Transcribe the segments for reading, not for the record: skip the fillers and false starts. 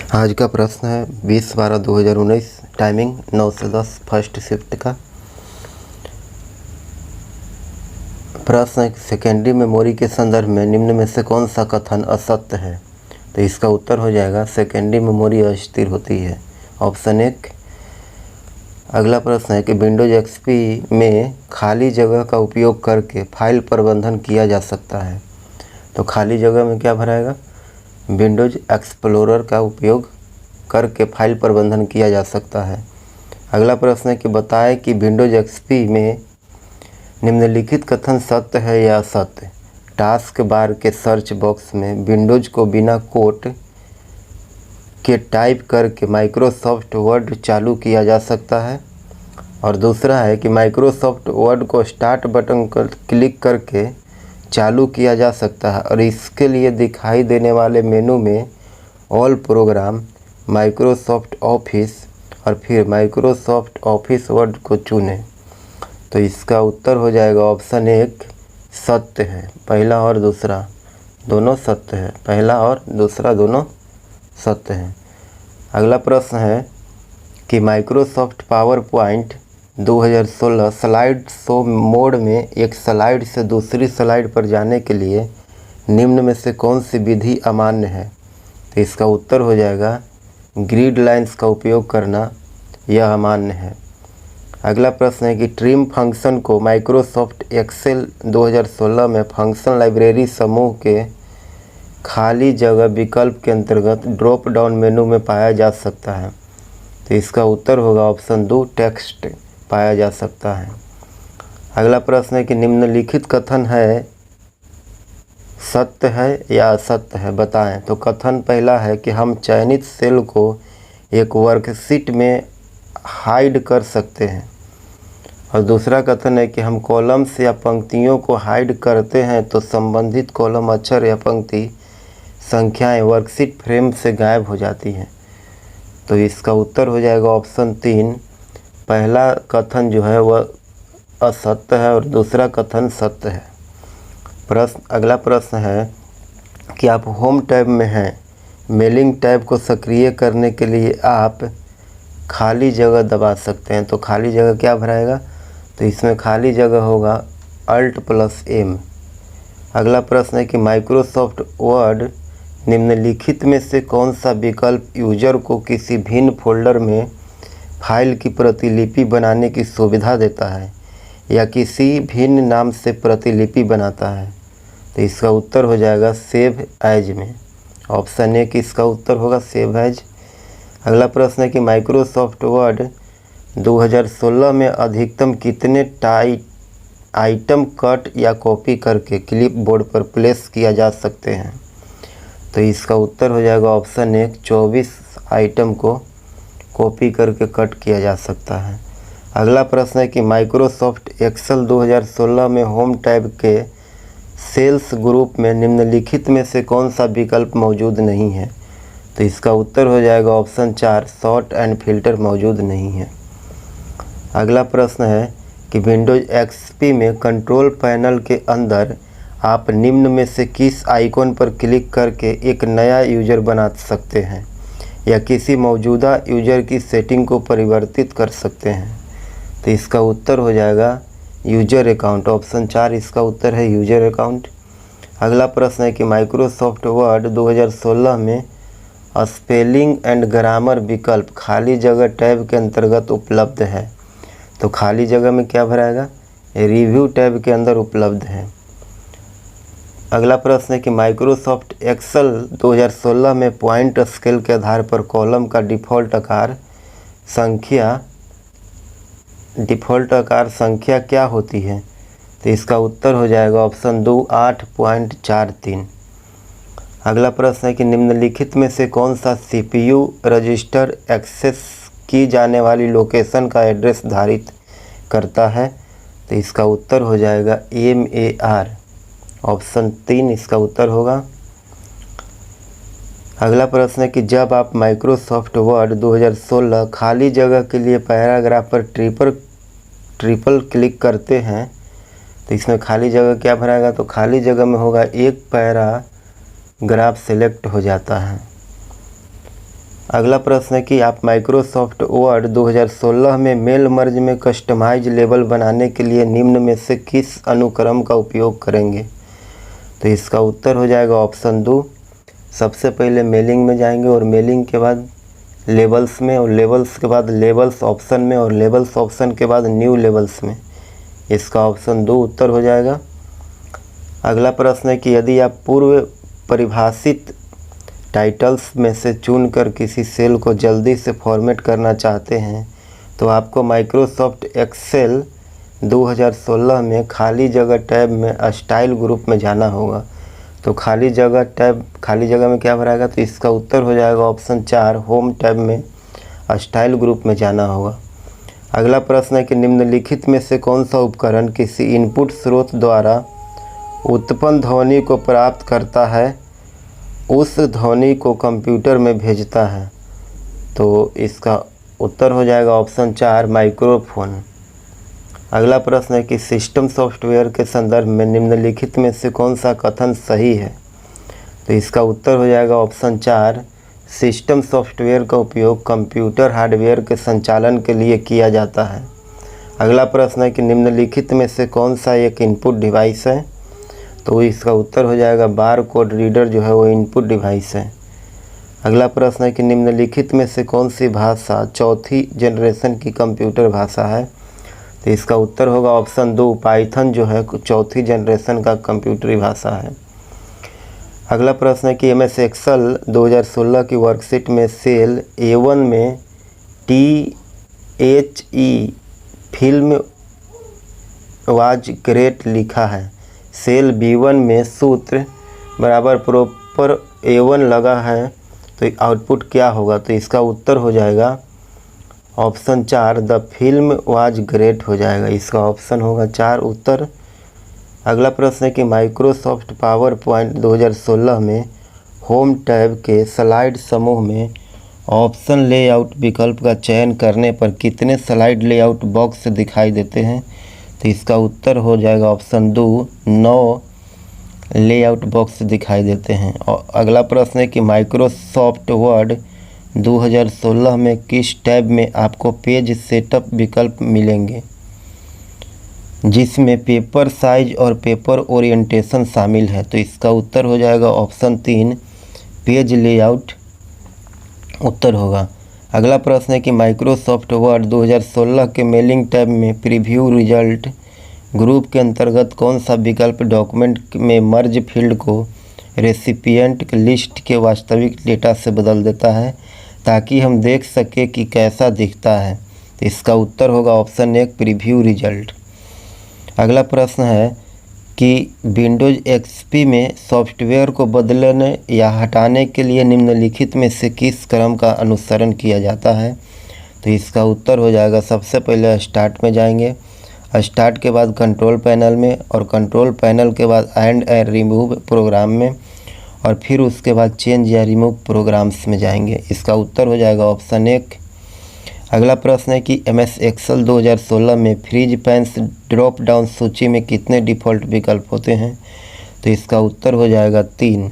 आज का प्रश्न है 20/12/2019, टाइमिंग 9 से 10 फर्स्ट शिफ्ट का। प्रश्न है सेकेंडरी मेमोरी के संदर्भ में निम्न में से कौन सा कथन असत्य है। तो इसका उत्तर हो जाएगा सेकेंडरी मेमोरी अस्थिर होती है, ऑप्शन 1। अगला प्रश्न है कि विंडोज एक्सपी में खाली जगह का उपयोग करके फाइल प्रबंधन किया जा सकता है। तो खाली जगह में क्या भराएगा, विंडोज एक्सप्लोरर का उपयोग करके फाइल प्रबंधन किया जा सकता है। अगला प्रश्न है कि बताएं कि विंडोज एक्सपी में निम्नलिखित कथन सत्य है या असत्य। टास्क बार के सर्च बॉक्स में विंडोज को बिना कोट के टाइप करके माइक्रोसॉफ्ट वर्ड चालू किया जा सकता है। और दूसरा है कि माइक्रोसॉफ्ट वर्ड को स्टार्ट बटन पर क्लिक करके चालू किया जा सकता है और इसके लिए दिखाई देने वाले मेनू में ऑल प्रोग्राम, माइक्रोसॉफ्ट ऑफिस और फिर माइक्रोसॉफ्ट ऑफिस वर्ड को चुनें। तो इसका उत्तर हो जाएगा ऑप्शन 1 सत्य है। पहला और दूसरा दोनों सत्य है, पहला और दूसरा दोनों सत्य हैं। अगला प्रश्न है कि Microsoft power point 2016 slide show mode में एक स्लाइड से दूसरी स्लाइड पर जाने के लिए निम्न में से कौन सी विधि अमान्य है। तो इसका उत्तर हो जाएगा ग्रिड लाइंस का उपयोग करना, यह अमान्य है। अगला प्रश्न है कि ट्रिम फंक्शन को माइक्रोसॉफ्ट एक्सेल 2016 में फंक्शन लाइब्रेरी समूह के खाली जगह विकल्प के अंतर्गत ड्रॉप डाउन मेनू में पाया जा सकता है। तो इसका उत्तर होगा ऑप्शन 2 टेक्स्ट पाया जा सकता है। अगला प्रश्न है कि निम्नलिखित कथन है सत्य है या असत्य है, बताएं। तो कथन पहला है कि हम चयनित सेल को एक वर्कशीट में हाइड कर सकते हैं। और दूसरा कथन है कि हम कॉलम्स या पंक्तियों को हाइड करते हैं तो संबंधित कॉलम, अक्षर या पंक्ति संख्याएं वर्कशीट फ्रेम से गायब हो जाती हैं। तो इसका उत्तर हो जाएगा ऑप्शन 3, पहला कथन जो है वह असत्य है और दूसरा कथन सत्य है। अगला प्रश्न है कि आप होम टैब में हैं, मेलिंग टैब को सक्रिय करने के लिए आप खाली जगह दबा सकते हैं। तो खाली जगह क्या भराएगा, तो इसमें खाली जगह होगा Alt+M। अगला प्रश्न है कि माइक्रोसॉफ्ट वर्ड निम्नलिखित में से कौन सा विकल्प यूजर को किसी भिन्न फोल्डर में फाइल की प्रतिलिपि बनाने की सुविधा देता है या किसी भिन्न नाम से प्रतिलिपि बनाता है। तो इसका उत्तर हो जाएगा सेव एज में, ऑप्शन 1 इसका उत्तर होगा सेव एज। अगला प्रश्न है कि माइक्रोसॉफ्ट वर्ड 2016 में अधिकतम कितने आइटम कट या कॉपी करके क्लिपबोर्ड पर प्लेस किया जा सकते हैं। तो इसका उत्तर हो जाएगा ऑप्शन 1 24 आइटम को कॉपी करके कट किया जा सकता है। अगला प्रश्न है कि माइक्रोसॉफ्ट एक्सेल 2016 में होम टैब के सेल्स ग्रुप में निम्नलिखित में से कौन सा विकल्प मौजूद नहीं है। तो इसका उत्तर हो जाएगा ऑप्शन 4 सॉर्ट एंड फिल्टर मौजूद नहीं है। अगला प्रश्न है कि विंडोज एक्सपी में कंट्रोल पैनल के अंदर आप निम्न में से किस आइकॉन पर क्लिक करके एक नया यूजर बना सकते हैं या किसी मौजूदा यूजर की सेटिंग को परिवर्तित कर सकते हैं। तो इसका उत्तर हो जाएगा यूजर अकाउंट, ऑप्शन 4 इसका उत्तर है यूजर अकाउंट। अगला प्रश्न है कि माइक्रोसॉफ्ट वर्ड 2016 में स्पेलिंग एंड ग्रामर विकल्प खाली जगह टैब के अंतर्गत उपलब्ध है। तो खाली जगह में क्या भराएगा, रिव्यू टैब के अंदर उपलब्ध है। अगला प्रश्न है कि माइक्रोसॉफ्ट एक्सेल 2016 में पॉइंट स्केल के आधार पर कॉलम का डिफ़ॉल्ट आकार संख्या क्या होती है। तो इसका उत्तर हो जाएगा ऑप्शन 2 8.43। अगला प्रश्न है कि निम्नलिखित में से कौन सा CPU रजिस्टर एक्सेस की जाने वाली लोकेशन का एड्रेस धारित करता है। तो इसका उत्तर हो जाएगा MAR, ऑप्शन 3 इसका उत्तर होगा। अगला प्रश्न है कि जब आप माइक्रोसॉफ्ट वर्ड 2016 खाली जगह के लिए पैराग्राफ पर ट्रिपल क्लिक करते हैं तो इसमें खाली जगह क्या भराएगा, तो खाली जगह में होगा एक पैराग्राफ सेलेक्ट हो जाता है। अगला प्रश्न है कि आप माइक्रोसॉफ्ट वर्ड 2016 में मेल मर्ज में कस्टमाइज लेबल बनाने के लिए निम्न में से किस अनुक्रम का उपयोग करेंगे? तो इसका उत्तर हो जाएगा ऑप्शन 2। सबसे पहले मेलिंग में जाएंगे और मेलिंग के बाद लेबल्स में और लेबल्स के बाद लेबल्स ऑप्शन में और लेबल्स ऑप्शन के बाद न्यू लेबल्स में। इसका ऑप्शन 2 उत्तर हो जाएगा। अगला प्रश्न है कि यदि आप पूर्व परिभाषित टाइटल्स में से चुनकर किसी सेल को जल्दी से फॉर्मेट करना चाहते हैं तो आपको माइक्रोसॉफ्ट एक्सेल 2016 में खाली जगह टैब में स्टाइल ग्रुप में जाना होगा। तो खाली जगह में क्या भराएगा? तो इसका उत्तर हो जाएगा ऑप्शन 4, होम टैब में स्टाइल ग्रुप में जाना होगा। अगला प्रश्न है कि निम्नलिखित में से कौन सा उपकरण किसी इनपुट स्रोत द्वारा उत्पन्न ध्वनि को प्राप्त करता है, उस ध्वनि को कंप्यूटर में भेजता है? तो इसका उत्तर हो जाएगा ऑप्शन 4, माइक्रोफोन। अगला प्रश्न है कि सिस्टम सॉफ्टवेयर के संदर्भ में निम्नलिखित में से कौन सा कथन सही है? तो इसका उत्तर हो जाएगा ऑप्शन 4, सिस्टम सॉफ्टवेयर का उपयोग कंप्यूटर हार्डवेयर के संचालन के लिए किया जाता है। अगला प्रश्न है कि निम्नलिखित में से कौन सा एक इनपुट डिवाइस है? तो इसका उत्तर हो जाएगा बार कोड रीडर जो है वो इनपुट डिवाइस है। अगला प्रश्न है कि निम्नलिखित में से कौन सी भाषा चौथी जनरेशन की कंप्यूटर भाषा है? तो इसका उत्तर होगा ऑप्शन 2, पाइथन जो है चौथी जनरेशन का कंप्यूटरी भाषा है। अगला प्रश्न है कि MS एक्सेल 2016 की वर्कशीट में सेल A1 में THE फिल्म वाज ग्रेट लिखा है, सेल B1 में सूत्र बराबर प्रॉपर A1 लगा है, तो आउटपुट क्या होगा? तो इसका उत्तर हो जाएगा option 4, the film was great हो जाएगा। इसका ऑप्शन होगा 4 उत्तर। अगला प्रश्न है कि माइक्रोसॉफ्ट पावर पॉइंट 2016 में होम टैब के स्लाइड समूह में ऑप्शन लेआउट विकल्प का चयन करने पर कितने स्लाइड लेआउट बॉक्स दिखाई देते हैं? तो इसका उत्तर हो जाएगा ऑप्शन 2, 9 लेआउट बॉक्स दिखाई देते हैं। और अगला प्रश्न है कि माइक्रोसॉफ्ट वर्ड 2016 में किस टैब में आपको पेज सेटअप विकल्प मिलेंगे जिसमें पेपर साइज और पेपर ओरिएंटेशन शामिल है? तो इसका उत्तर हो जाएगा ऑप्शन 3, पेज लेआउट उत्तर होगा। अगला प्रश्न है कि माइक्रोसॉफ्ट वर्ड 2016 के मेलिंग टैब में प्रीव्यू रिजल्ट ग्रुप के अंतर्गत कौन सा विकल्प डॉक्यूमेंट में मर्ज फील्ड को रेसिपिएंट लिस्ट के वास्तविक डेटा से बदल देता है ताकि हम देख सके कि कैसा दिखता है? तो इसका उत्तर होगा ऑप्शन 1, प्रीव्यू रिजल्ट। अगला प्रश्न है कि विंडोज़ XP में सॉफ्टवेयर को बदलने या हटाने के लिए निम्नलिखित में से किस क्रम का अनुसरण किया जाता है? तो इसका उत्तर हो जाएगा सबसे पहले स्टार्ट में जाएंगे, स्टार्ट के बाद कंट्रोल पैनल में और कंट्रोल पैनल के बाद एंड रिमूव प्रोग्राम में और फिर उसके बाद चेंज या रिमूव प्रोग्राम्स में जाएंगे। इसका उत्तर हो जाएगा ऑप्शन 1। अगला प्रश्न है कि MS एक्सेल 2016 में फ्रीज पैन्स ड्रॉप डाउन सूची में कितने डिफ़ॉल्ट विकल्प होते हैं? तो इसका उत्तर हो जाएगा 3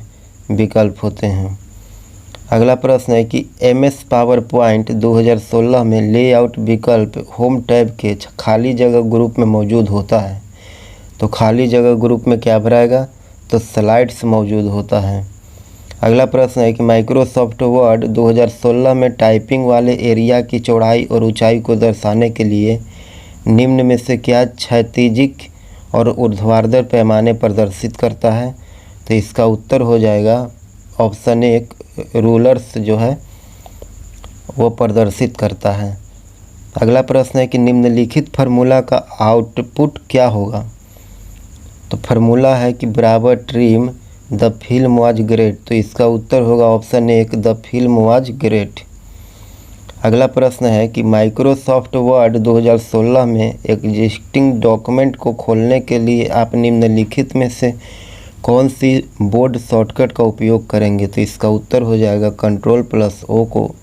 विकल्प होते हैं। अगला प्रश्न है कि MS पावर पॉइंट 2016 में लेआउट विकल्प होम टैब के खाली जगह ग्रुप में मौजूद होता है। तो खाली जगह ग्रुप में क्या भराएगा? तो स्लाइड्स मौजूद होता है। अगला प्रश्न है कि माइक्रोसॉफ्ट वर्ड 2016 में टाइपिंग वाले एरिया की चौड़ाई और ऊंचाई को दर्शाने के लिए निम्न में से क्या क्षैतिजिक और ऊर्ध्वाधर पैमाने प्रदर्शित करता है? तो इसका उत्तर हो जाएगा ऑप्शन 1, रूलर्स जो है वो प्रदर्शित करता है। अगला प्रश्न है कि निम्नलिखित फार्मूला का आउटपुट क्या होगा? तो फार्मूला है कि बराबर trim the film was great. तो इसका उत्तर होगा option 1, the film was great. अगला प्रश्न है कि माइक्रोसॉफ्ट वर्ड 2016 में एग्जिस्टिंग डॉक्यूमेंट को खोलने के लिए आप निम्नलिखित में से कौन सी बोर्ड शॉर्टकट का उपयोग करेंगे? तो इसका उत्तर हो जाएगा Ctrl+O को।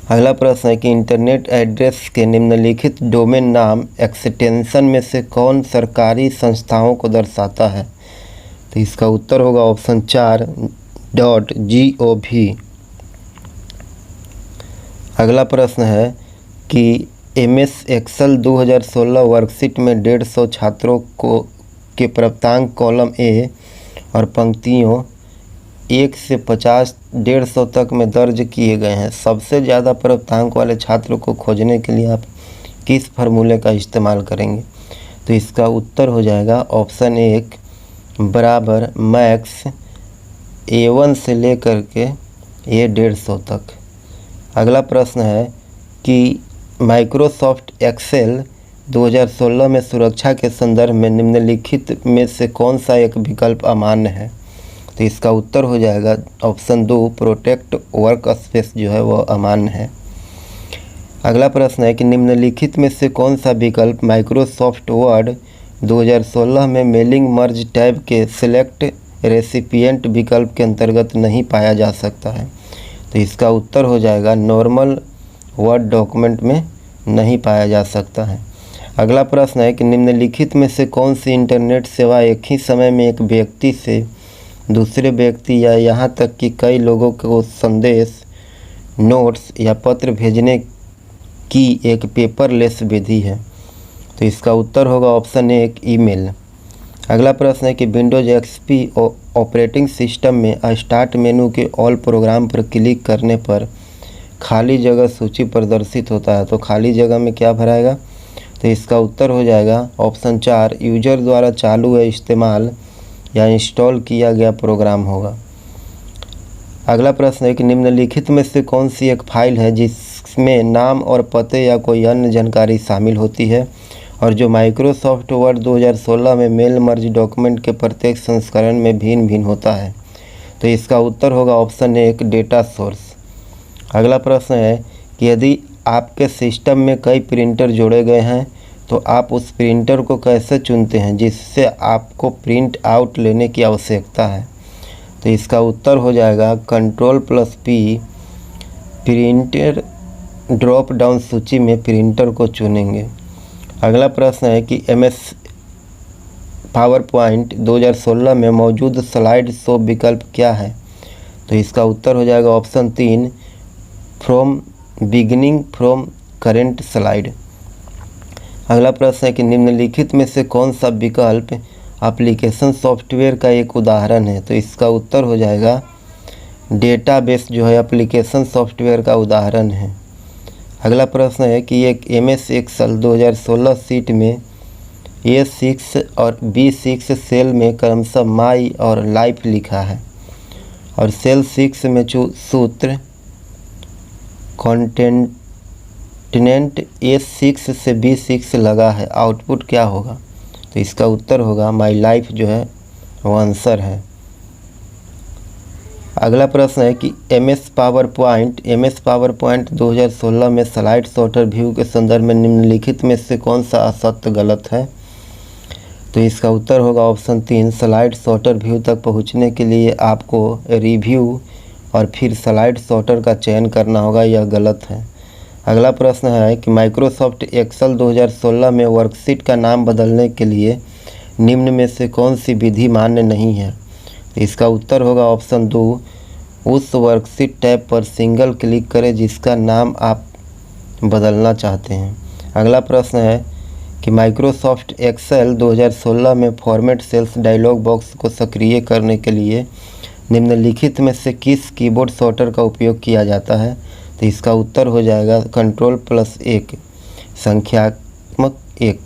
अगला प्रश्न है कि इंटरनेट एड्रेस के निम्नलिखित डोमेन नाम एक्सटेंशन में से कौन सरकारी संस्थाओं को दर्शाता है? तो इसका उत्तर होगा ऑप्शन 4, .gov। अगला प्रश्न है कि MS एक्सेल 2016 वर्कशीट में 150 छात्रों को के प्राप्तांक कॉलम ए और पंक्तियों 1 से 50 150 तक में दर्ज किए गए हैं। सबसे ज़्यादा प्राप्तांक वाले छात्रों को खोजने के लिए आप किस फार्मूले का इस्तेमाल करेंगे? तो इसका उत्तर हो जाएगा ऑप्शन 1 बराबर मैक्स A1 से लेकर के A150 तक। अगला प्रश्न है कि माइक्रोसॉफ्ट एक्सेल 2016 में सुरक्षा के संदर्भ में निम्नलिखित में से कौन सा एक विकल्प अमान्य है? तो इसका उत्तर हो जाएगा ऑप्शन 2 प्रोटेक्ट वर्क स्पेस जो है वह अमान्य है। अगला प्रश्न है कि निम्नलिखित में से कौन सा विकल्प माइक्रोसॉफ्ट वर्ड 2016 में मेलिंग मर्ज टैब के सिलेक्ट रेसिपिएंट विकल्प के अंतर्गत नहीं पाया जा सकता है? तो इसका उत्तर हो जाएगा नॉर्मल वर्ड डॉक्यूमेंट में नहीं पाया जा सकता है। अगला प्रश्न है कि निम्नलिखित में से कौन सी इंटरनेट सेवा एक ही समय में एक व्यक्ति से दूसरे व्यक्ति या यहाँ तक कि कई लोगों को संदेश, नोट्स या पत्र भेजने की एक पेपरलेस विधि है? तो इसका उत्तर होगा ऑप्शन 1 ईमेल। अगला प्रश्न है कि विंडोज XP ऑपरेटिंग सिस्टम में स्टार्ट मेनू के ऑल प्रोग्राम पर क्लिक करने पर खाली जगह सूची प्रदर्शित होता है। तो खाली जगह में क्या भराएगा? तो इसका उत्तर हो जाएगा ऑप्शन 4 यूजर द्वारा चालू या इस्तेमाल या इंस्टॉल किया गया प्रोग्राम होगा। अगला प्रश्न है कि निम्नलिखित में से कौन सी एक फाइल है जिसमें नाम और पते या कोई अन्य जानकारी शामिल होती है और जो माइक्रोसॉफ्ट वर्ड 2016 में मेल मर्ज डॉक्यूमेंट के प्रत्येक संस्करण में भिन्न भिन्न होता है? तो इसका उत्तर होगा ऑप्शन 1 डेटा सोर्स। अगला प्रश्न है कि यदि आपके सिस्टम में कई प्रिंटर जोड़े गए हैं तो आप उस प्रिंटर को कैसे चुनते हैं जिससे आपको प्रिंट आउट लेने की आवश्यकता है? तो इसका उत्तर हो जाएगा Ctrl+P प्रिंटर ड्रॉप डाउन सूची में प्रिंटर को चुनेंगे। अगला प्रश्न है कि MS पावरपॉइंट 2016 में मौजूद स्लाइड शो विकल्प क्या है? तो इसका उत्तर हो जाएगा option 3 from beginning from current slide. अगला प्रश्न है कि निम्नलिखित में से कौन सा विकल्प एप्लीकेशन सॉफ्टवेयर का एक उदाहरण है? तो इसका उत्तर हो जाएगा डेटाबेस जो है एप्लीकेशन सॉफ्टवेयर का उदाहरण है। अगला प्रश्न है कि एक MS एक्सेल 2016 शीट में A6 और B6 सेल में क्रमशः माई और लाइफ लिखा है और सेल 6 में सूत्र कॉन्टिनेंट A6 से B6 लगा है, आउटपुट क्या होगा? तो इसका उत्तर होगा माई लाइफ जो है वो आंसर है। अगला प्रश्न है कि MS पावरपॉइंट 2016 में स्लाइड सॉर्टर व्यू के संदर्भ में निम्नलिखित में से कौन सा असत्य गलत है? तो इसका उत्तर होगा ऑप्शन 3 स्लाइड सॉर्टर व्यू तक पहुंचने के लिए आपको रिव्यू और फिर स्लाइड सॉर्टर का चयन करना होगा, यह गलत है। अगला प्रश्न है कि माइक्रोसॉफ्ट एक्सेल 2016 में वर्कशीट का नाम बदलने के लिए निम्न में से कौन सी विधि मान्य नहीं है? इसका उत्तर होगा ऑप्शन 2 उस वर्कशीट टैब पर सिंगल क्लिक करें जिसका नाम आप बदलना चाहते हैं। अगला प्रश्न है कि माइक्रोसॉफ्ट एक्सेल 2016 में फॉर्मेट सेल्स डायलॉग बॉक्स को सक्रिय करने के लिए निम्नलिखित में से किस कीबोर्ड शॉर्टर का उपयोग किया जाता है? तो इसका उत्तर हो जाएगा Ctrl+1 संख्यात्मक 1।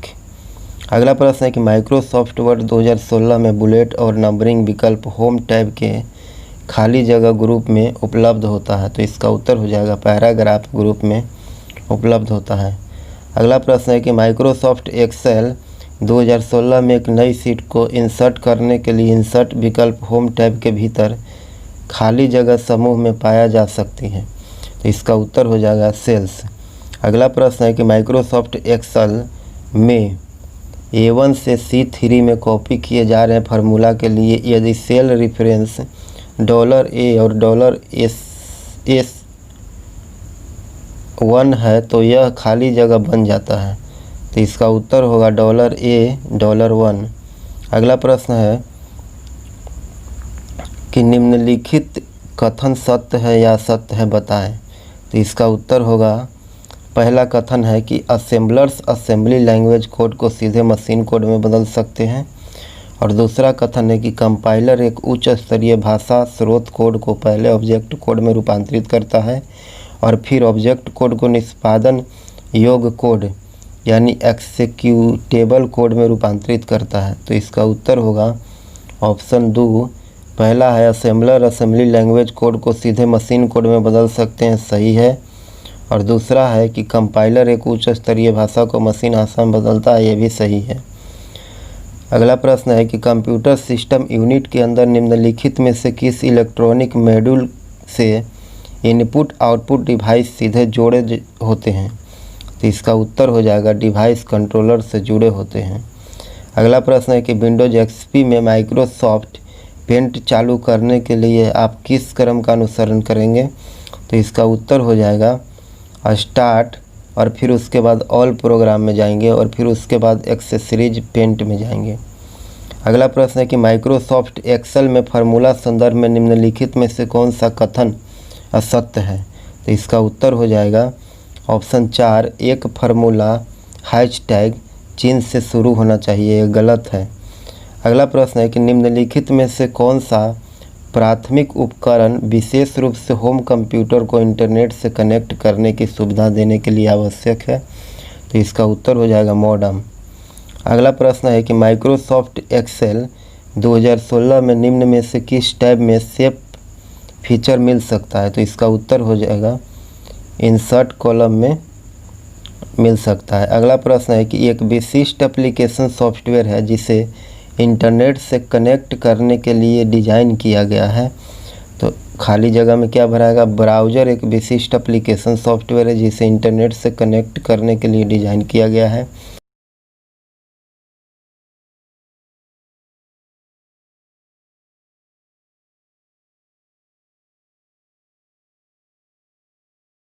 अगला प्रश्न है कि माइक्रोसॉफ्ट वर्ड 2016 में बुलेट और नंबरिंग विकल्प होम टैब के खाली जगह ग्रुप में उपलब्ध होता है? तो इसका उत्तर हो जाएगा पैराग्राफ ग्रुप में उपलब्ध होता है। अगला प्रश्न है कि माइक्रोसॉफ्ट एक्सेल 2016 में एक नई शीट को इंसर्ट करने के लिए इंसर्ट विकल्प होम टैब के भीतर खाली जगह समूह में पाया जा सकती है? तो इसका उत्तर हो जाएगा सेल्स। अगला प्रश्न है कि माइक्रोसॉफ्ट एक्सेल में A1 से C3 में कॉपी किए जा रहे फार्मूला के लिए यदि सेल रेफरेंस $A और $S1 है तो यह खाली जगह बन जाता है? तो इसका उत्तर होगा $A$1। अगला प्रश्न है कि निम्नलिखित कथन सत्य है या असत्य है बताएं? तो इसका उत्तर होगा, पहला कथन है कि असेंबलर्स असेंबली लैंग्वेज कोड को सीधे मशीन कोड में बदल सकते हैं। और दूसरा कथन है कि कंपाइलर एक उच्च स्तरीय भाषा स्रोत कोड को पहले ऑब्जेक्ट कोड में रूपांतरित करता है और फिर ऑब्जेक्ट कोड को निष्पादन योग्य कोड यानी एक्सेक्यूटेबल कोड में रूपांतरित करता है। तो इसका उत्तर होगा ऑप्शन 2, पहला है असेंबलर असेंबली लैंग्वेज कोड को सीधे मशीन कोड में बदल सकते हैं, सही है। और दूसरा है कि कंपाइलर एक उच्च स्तरीय भाषा को मशीन भाषा में बदलता है, ये भी सही है। अगला प्रश्न है कि कंप्यूटर सिस्टम यूनिट के अंदर निम्नलिखित में से किस इलेक्ट्रॉनिक मॉड्यूल से इनपुट आउटपुट डिवाइस सीधे जोड़े होते हैं। तो इसका उत्तर हो जाएगा डिवाइस कंट्रोलर से जुड़े होते हैं। अगला प्रश्न है कि विंडोज एक्सपी में माइक्रोसॉफ्ट पेंट चालू करने के लिए आप किस क्रम का अनुसरण करेंगे। तो इसका उत्तर हो जाएगा स्टार्ट और फिर उसके बाद ऑल प्रोग्राम में जाएंगे और फिर उसके बाद एक्सेसरीज पेंट में जाएंगे। अगला प्रश्न है कि माइक्रोसॉफ्ट एक्सेल में फार्मूला संदर्भ में निम्नलिखित में से कौन सा कथन असत्य है। तो इसका उत्तर हो जाएगा ऑप्शन 4, एक फार्मूला हैशटैग चिन्ह से शुरू होना चाहिए, ये गलत है। अगला प्रश्न है कि निम्नलिखित में से कौन सा प्राथमिक उपकरण विशेष रूप से होम कंप्यूटर को इंटरनेट से कनेक्ट करने की सुविधा देने के लिए आवश्यक है। तो इसका उत्तर हो जाएगा मॉडेम। अगला प्रश्न है कि माइक्रोसॉफ्ट एक्सेल 2016 में निम्न में से किस टैब में शेप फीचर मिल सकता है। तो इसका उत्तर हो जाएगा इंसर्ट कॉलम में मिल सकता है। अगला प्रश्न है कि एक विशिष्ट एप्लीकेशन सॉफ्टवेयर है जिसे इंटरनेट से कनेक्ट करने के लिए डिज़ाइन किया गया है। तो खाली जगह में क्या भराएगा, ब्राउज़र एक विशिष्ट एप्लीकेशन सॉफ्टवेयर है जिसे इंटरनेट से कनेक्ट करने के लिए डिज़ाइन किया गया है।